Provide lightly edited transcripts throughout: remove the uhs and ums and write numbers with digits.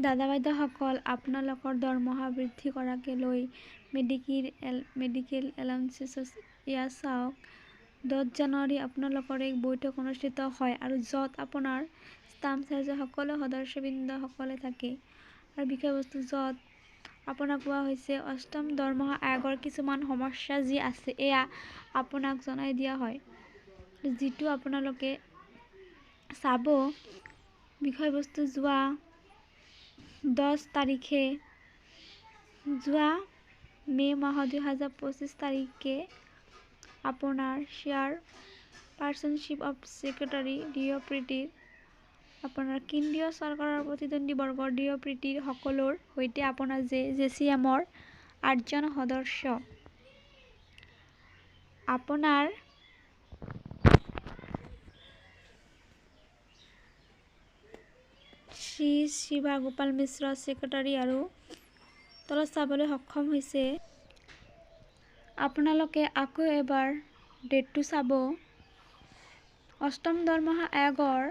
দাদা বাইদেউসকল, আপোনালোকৰ দৰমহা বৃদ্ধি কৰাকে লৈ মেডিকেল এলাউন্সেছ ইয়াত চাওক। 10 জানুৱাৰী আপোনালোকৰ এক বৈঠক অনুষ্ঠিত হয় আৰু য'ত আপোনাৰ ষ্টাম্প চাইজৰ সকলো সদস্যবৃন্দসকলে থাকে আৰু বিষয়বস্তু য'ত আপোনাক কোৱা হৈছে অষ্টম দৰমহা আয়োগৰ কিছুমান সমস্যা যি আছে এয়া আপোনাক জনাই দিয়া হয়, যিটো আপোনালোকে চাব। বিষয়বস্তু যোৱা 10 তাৰিখে যোৱা মে' মাহৰ 2025 তাৰিখে আপোনাৰ চেয়াৰপাৰ্চনশ্বিপ অৱ ছেক্ৰেটাৰী ডিঅ'পিটিৰ আপোনাৰ কেন্দ্ৰীয় চৰকাৰৰ প্ৰতিদ্বন্দ্বী বৰ্গৰ ডিঅ'পিটিৰ সকলৰ সৈতে আপোনাৰ জেচিএমৰ 8জন সদস্য আপোনাৰ শ্ৰী শিৱা গোপাল মিশ্ৰ ছেক্ৰেটাৰী আৰু তলত চাবলৈ সক্ষম হৈছে। আপোনালোকে আকৌ এবাৰ ডেটটো চাব। অষ্টম দৰমহা আয়োগৰ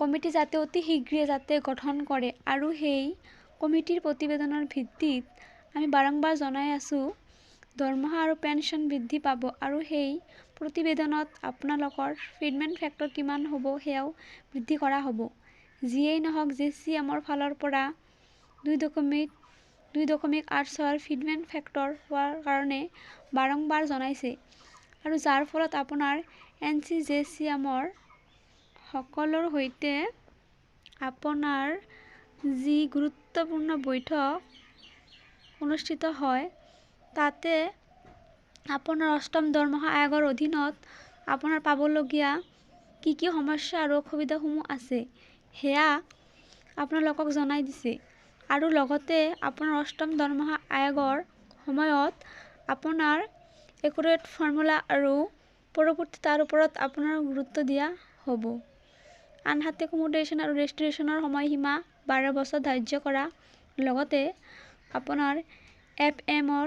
কমিটি যাতে অতি শীঘ্ৰে যাতে গঠন কৰে আৰু সেই কমিটিৰ প্ৰতিবেদনৰ ভিত্তিত আমি বাৰংবাৰ জনাই আছোঁ দৰমহা আৰু পেঞ্চন বৃদ্ধি পাব আৰু সেই প্ৰতিবেদনত আপোনালোকৰ ফিটমেণ্ট ফেক্টৰ কিমান হ'ব সেয়াও বৃদ্ধি কৰা হ'ব। যিয়েই নহওক জেচিএমৰ ফালৰ পৰা 2.86 ফিটমেণ্ট ফেক্টৰ হোৱাৰ কাৰণে বাৰংবাৰ জনাইছে আৰু যাৰ ফলত আপোনাৰ জেচিএমৰ সকলৰ সৈতে আপোনাৰ যি গুৰুত্বপূৰ্ণ বৈঠক অনুষ্ঠিত হয় তাতে আপোনাৰ অষ্টম দৰমহা আয়োগৰ অধীনত আপোনাৰ পাবলগীয়া কি সমস্যা আৰু অসুবিধাসমূহ আছে সেয়া আপোনালোকক জনাই দিছে আৰু লগতে আপোনাৰ অষ্টম দৰমহা আয়োগৰ সময়ত আপোনাৰ একুৰেট ফৰ্মুলা আৰু পৰৱৰ্তী তাৰ ওপৰত আপোনাৰ গুৰুত্ব দিয়া হ'ব। আনহাতে কমোডেশ্যন আৰু ৰেষ্টিটিউশ্যনৰ সময়সীমা 12 বছৰ ধাৰ্য কৰা লগতে আপোনাৰ এফএমৰ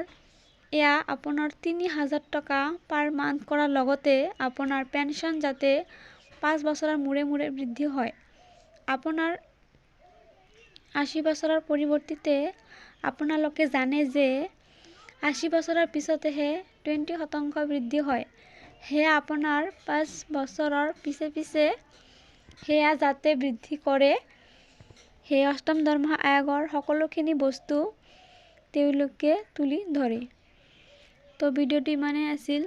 এয়া আপোনাৰ 3000 টকা পাৰ মান্থ কৰাৰ লগতে আপোনাৰ পেঞ্চন যাতে 5 বছৰৰ মূৰে মূৰে বৃদ্ধি হয়। আপোনাৰ 80 বছৰৰ পৰিৱৰ্তিতে আপোনালোকে জানে যে 80 বছৰৰ পিছতেহে 20% বৃদ্ধি হয়। সেয়া আপোনাৰ 5 বছৰৰ পিছে সেয়া যাতে বৃদ্ধি কৰে সেই অষ্টম দৰমহা আয়োগৰ সকলোখিনি বস্তু তেওঁলোকে তুলি ধৰে। তো ভিডিঅ'টো ইমানেই আছিল।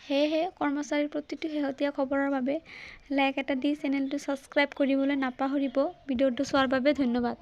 সেয়েহে কৰ্মচাৰীৰ প্ৰতিটো শেহতীয়া খবৰৰ বাবে লাইক এটা দি চেনেলটো ছাবস্ক্ৰাইব কৰিবলৈ নাপাহৰিব। ভিডিঅ'টো চোৱাৰ বাবে ধন্যবাদ।